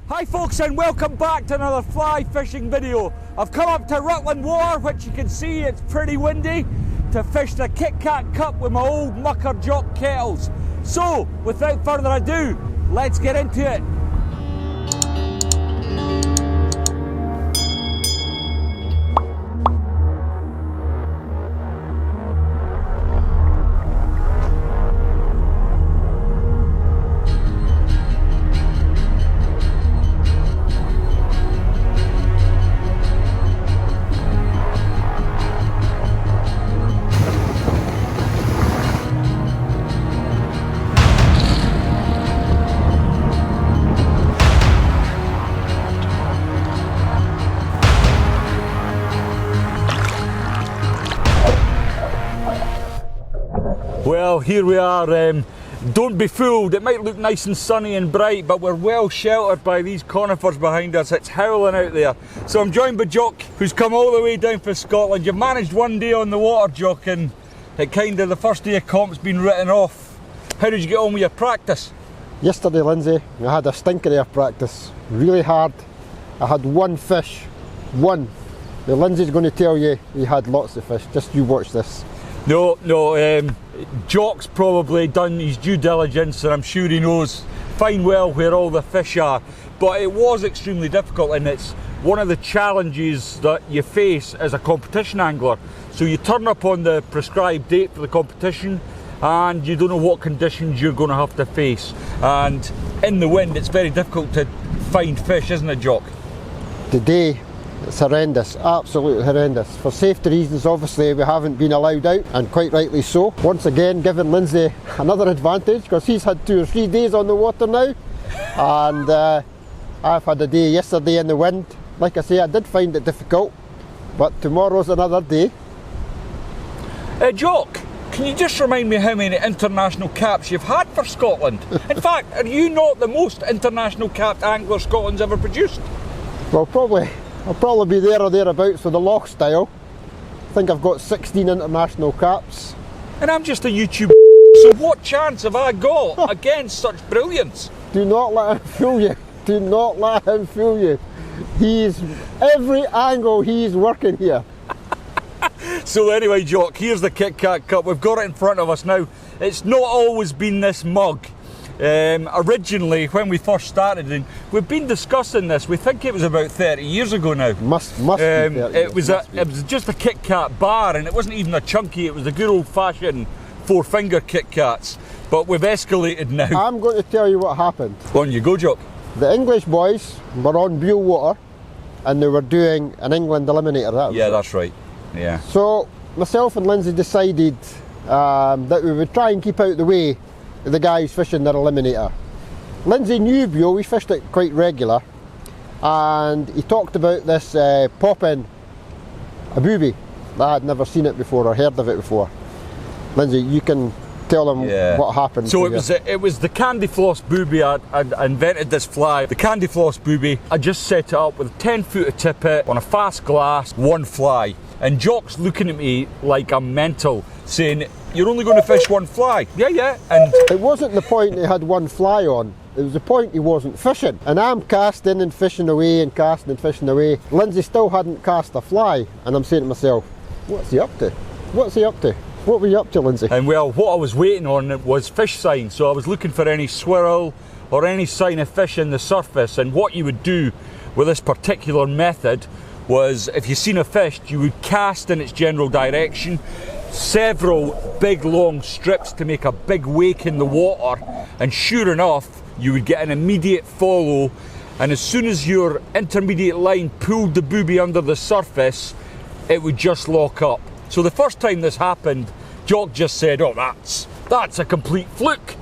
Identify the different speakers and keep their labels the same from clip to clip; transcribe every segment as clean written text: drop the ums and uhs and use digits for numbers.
Speaker 1: Hi folks, and welcome back to another fly fishing video. I've come up to Rutland water, which you can see it's pretty windy, to fish the KitKat Cup with my old mucker jock kettles. So, without further ado, let's get into it. Well, here we are. Don't be fooled, it might look nice and sunny and bright, but we're well sheltered by these conifers behind us. It's howling out there. So I'm joined by Jock, who's come all the way down from Scotland. You've managed one day on the water, Jock, and it kind of, the first day of comp's been written off. How did you get on with your practice?
Speaker 2: Yesterday, Lindsay, I had a stinker of practice. Really hard. I had one fish. One. Now, Lindsay's going to tell you he had lots of fish. Just you watch this.
Speaker 1: No, Jock's probably done his due diligence, and I'm sure he knows fine well where all the fish are. But it was extremely difficult, and it's one of the challenges that you face as a competition angler. So you turn up on the prescribed date for the competition, and you don't know what conditions you're going to have to face. And in the wind, it's very difficult to find fish, isn't it, Jock?
Speaker 2: Today, it's horrendous, absolutely horrendous. For safety reasons, obviously, we haven't been allowed out, and quite rightly so. Once again, giving Lindsay another advantage, because he's had 2 or 3 days on the water now. And I've had a day yesterday in the wind. Like I say, I did find it difficult, but tomorrow's another day.
Speaker 1: Jock, can you just remind me how many international caps you've had for Scotland? In fact, are you not the most international capped angler Scotland's ever produced?
Speaker 2: Well, I'll probably be there or thereabouts with the loch style. I think I've got 16 international caps.
Speaker 1: And I'm just a YouTube so what chance have I got against such brilliance?
Speaker 2: Do not let him fool you. Do not let him fool you. Every angle he's working here.
Speaker 1: So anyway, Jock, here's the KitKat Cup. We've got it in front of us now. It's not always been this mug. Originally, when we first started, and we've been discussing this, we think it was about 30 years ago now.
Speaker 2: Must be 30
Speaker 1: it was just a KitKat bar, and it wasn't even a chunky, it was the good old-fashioned 4-finger KitKats. But we've escalated now.
Speaker 2: I'm going to tell you what happened.
Speaker 1: On you go, Jock.
Speaker 2: The English boys were on Buell water, and they were doing an England eliminator.
Speaker 1: That's right. Yeah.
Speaker 2: So myself and Lindsay decided that we would try and keep out the way of the guys fishing their eliminator. Lindsay knew Buell, we fished it quite regular, and he talked about this popping a booby. I had never seen it before or heard of it before. Lindsay, you can tell them what happened.
Speaker 1: So it was the candy floss booby. I invented this fly, the candy floss booby. I just set it up with 10 foot of tippet on a fast glass, one fly. And Jock's looking at me like I'm mental, saying, "You're only going to fish one fly." Yeah. And
Speaker 2: it wasn't the point he had one fly on. It was the point he wasn't fishing. And I'm casting and fishing away and casting and fishing away. Lindsay still hadn't cast a fly. And I'm saying to myself, what's he up to? What's he up to? What were you up to, Lindsay?
Speaker 1: And well, what I was waiting on was fish signs. So I was looking for any swirl or any sign of fish in the surface. And what you would do with this particular method was, if you seen a fish, you would cast in its general direction, several big long strips to make a big wake in the water, and sure enough, you would get an immediate follow, and as soon as your intermediate line pulled the booby under the surface, it would just lock up. So the first time this happened, Jock just said, "Oh, that's a complete fluke."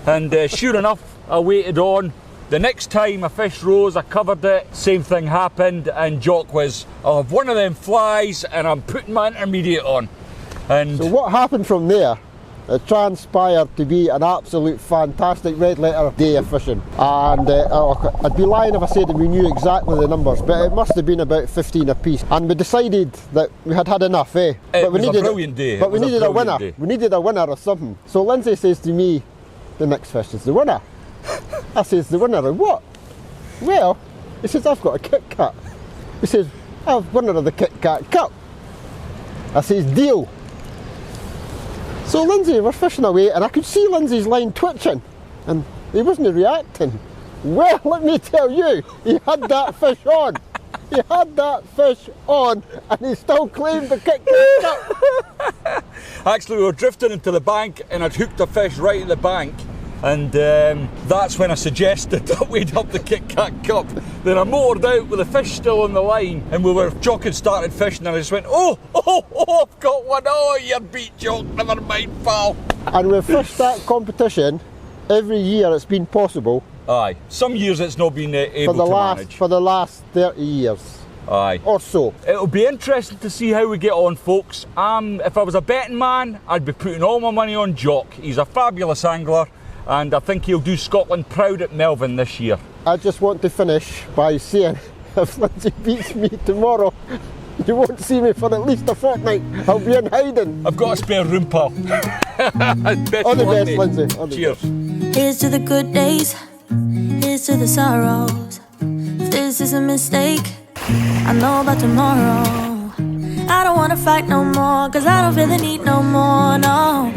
Speaker 1: And sure enough, I waited on. The next time a fish rose, I covered it, same thing happened, and Jock was, "I'll have one of them flies and I'm putting my intermediate on." And
Speaker 2: so what happened from there It transpired to be an absolute fantastic red letter day of fishing, and I'd be lying if I said that we knew exactly the numbers, but it must have been about 15 apiece, and we decided that we had had enough,
Speaker 1: but we needed a brilliant day.
Speaker 2: But we needed a winner. We needed a winner or something. So Lindsay says to me, the next fish is the winner. I says, the winner of what? Well, he says, I've got a KitKat. He says, I've won her the KitKat Cup. I says, deal. So Lindsay, we're fishing away, and I could see Lindsay's line twitching, and he wasn't reacting. Well, let me tell you, he had that fish on. He had that fish on, and he still claimed the KitKat Cup.
Speaker 1: Actually, we were drifting into the bank, and I'd hooked a fish right at the bank, and that's when I suggested that we'd up the KitKat Cup. Then I motored out with the fish still on the line, and Jock had started fishing, and I just went, oh, I've got one. Oh, you're beat, Jock, never mind, pal.
Speaker 2: And we've fished that competition every year it's been possible.
Speaker 1: Aye, some years it's not been able to manage.
Speaker 2: For the last 30 years.
Speaker 1: Aye.
Speaker 2: Or so.
Speaker 1: It'll be interesting to see how we get on, folks. If I was a betting man, I'd be putting all my money on Jock. He's a fabulous angler, and I think he'll do Scotland proud at Melbourne this year.
Speaker 2: I just want to finish by saying, if Lindsay beats me tomorrow, you won't see me for at least a fortnight. I'll be in hiding.
Speaker 1: I've got a spare room, pal.
Speaker 2: All the best, Lindsay. All the
Speaker 1: Cheers.
Speaker 2: best.
Speaker 3: Here's to the good days, here's to the sorrows. If this is a mistake, I know about tomorrow. I don't wanna fight no more, cause I don't feel the need no more, no.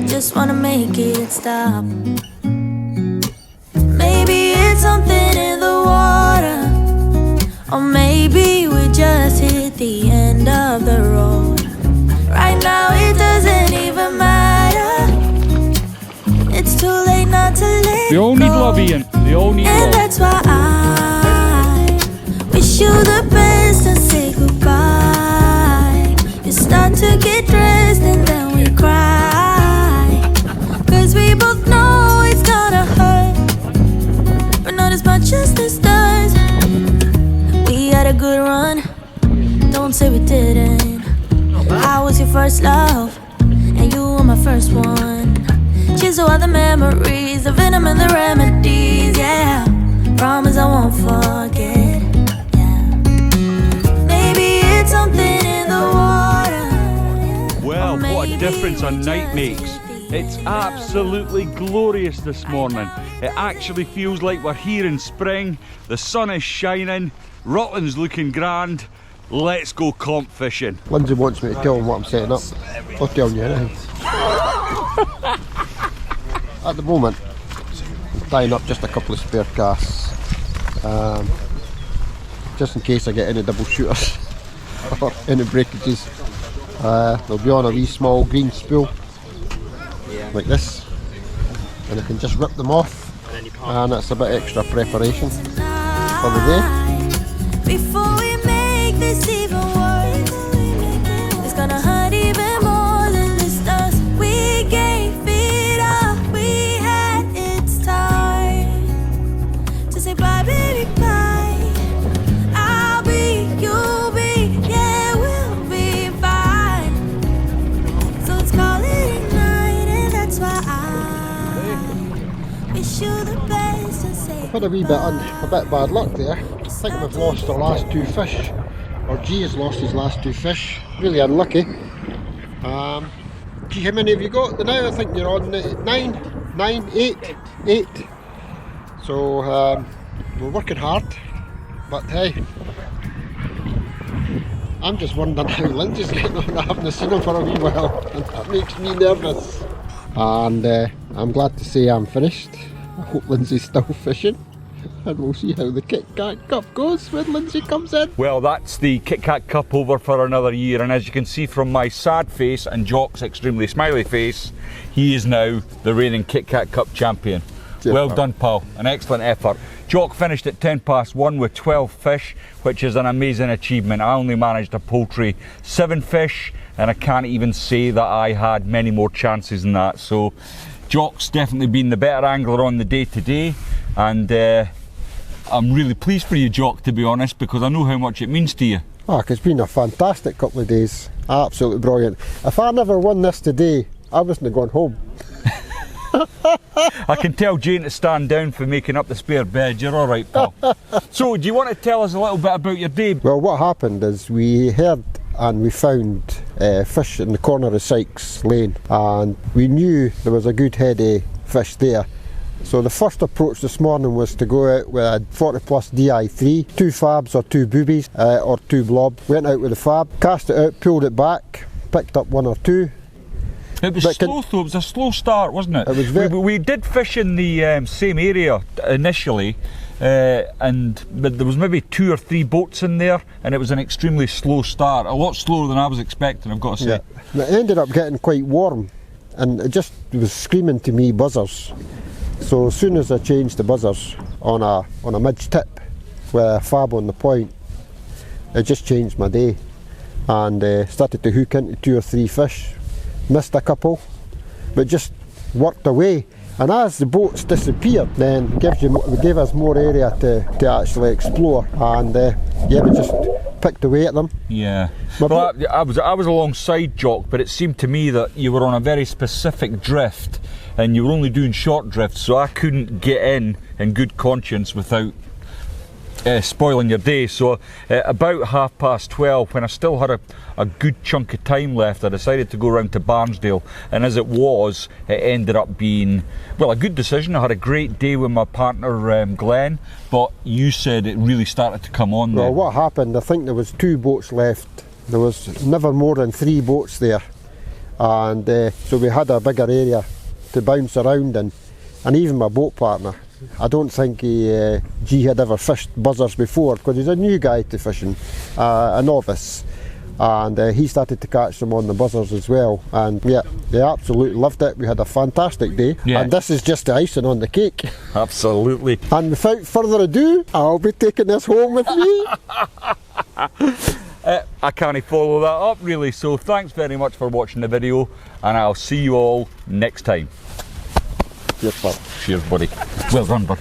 Speaker 3: Just wanna make it stop. Maybe it's something in the water, or maybe we just hit the end of the road. Right now it doesn't even matter. It's too late not to let
Speaker 1: We all need love, Ian. We all need
Speaker 3: and
Speaker 1: love.
Speaker 3: that's why I wish you the best and say goodbye. You start to get dressed and then we cry, cause we both know it's gonna hurt, but not as much as this does. We had a good run, don't say we didn't. I was your first love, and you were my first one. Cheers to all the memories, the venom and the remedies, yeah. Promise I won't forget, yeah. Maybe it's something in the water.
Speaker 1: Well, what a difference a night makes. It's absolutely glorious this morning. It actually feels like we're here in spring. The sun is shining, Rutland's looking grand. Let's go comp fishing.
Speaker 2: Lindsay wants me to tell him what I'm setting up. I'll tell you anything. At the moment, I'm tying up just a couple of spare casts, just in case I get any double shooters or any breakages. They'll be on a wee small green spool like this, and I can just rip them off, and it's a bit extra preparation for the day.
Speaker 3: Before we make this even worse, it's gonna hurt even more than this does. We gave it up, we had its time to say bye, baby, bye. I'll be, you'll be, yeah, we'll be fine. So let's call it a night, and that's why I wish you the best and say
Speaker 2: I've had a wee bit bad luck there. I think we've lost our last two fish, or G has lost his last two fish. Really unlucky. G, how many have you got now? I think you're on 8. So we're working hard, but hey, I'm just wondering how Lindsay's getting on. I haven't seen him for a wee while, and that makes me nervous. And I'm glad to say I'm finished. I hope Lindsay's still fishing, and we'll see how the KitKat Cup goes when Lindsay comes in.
Speaker 1: Well, that's the KitKat Cup over for another year, and as you can see from my sad face and Jock's extremely smiley face, he is now the reigning KitKat Cup champion.
Speaker 2: Cheers,
Speaker 1: well
Speaker 2: pal.
Speaker 1: done, pal. An excellent effort. Jock finished at 1:10 with 12 fish, which is an amazing achievement. I only managed to poultry 7 fish, and I can't even say that I had many more chances than that. So Jock's definitely been the better angler on the day today, and I'm really pleased for you, Jock, to be honest, because I know how much it means to you.
Speaker 2: Oh, it's been a fantastic couple of days. Absolutely brilliant. If I never won this today, I wasn't have gone home.
Speaker 1: I can tell Jane to stand down for making up the spare bed. You're all right, pal. So, do you want to tell us a little bit about your day?
Speaker 2: Well, what happened is we heard and we found fish in the corner of Sykes Lane, and we knew there was a good head of fish there, So the first approach this morning was to go out with a 40 plus DI3, 2 fabs or 2 boobies or 2 blob. Went out with the fab, cast it out, pulled it back, picked up 1 or 2.
Speaker 1: It was slow though, it was a slow start, wasn't it?
Speaker 2: It was very...
Speaker 1: we did fish in the same area initially, but there was maybe 2 or 3 boats in there, and it was an extremely slow start, a lot slower than I was expecting, I've got to say.
Speaker 2: Yeah. It ended up getting quite warm, and it just was screaming to me buzzers. So as soon as I changed the buzzers on a midge tip with a fab on the point, it just changed my day, and started to hook into 2 or 3 fish. Missed a couple, but just worked away. And as the boats disappeared, then it gave us more area to actually explore, and yeah, we just picked away at them.
Speaker 1: Yeah, well, I was alongside Jock, but it seemed to me that you were on a very specific drift, and you were only doing short drifts, so I couldn't get in good conscience without spoiling your day. So about 12:30, when I still had a good chunk of time left, I decided to go round to Barnsdale, and as it was, it ended up being, well, a good decision. I had a great day with my partner Glenn, but you said it really started to come on there.
Speaker 2: Well, what happened, I think there was 2 boats left. There was never more than 3 boats there, and so we had a bigger area to bounce around in, and even my boat partner, I don't think he had ever fished buzzers before, because he's a new guy to fishing, a novice, and he started to catch them on the buzzers as well, and yeah, they absolutely loved it. We had a fantastic day, and this is just the icing on the cake.
Speaker 1: Absolutely.
Speaker 2: And without further ado, I'll be taking this home with me.
Speaker 1: I can't follow that up really, so thanks very much for watching the video, and I'll see you all next time.
Speaker 2: Cheers, pal.
Speaker 1: Cheers, buddy. Well done, bud.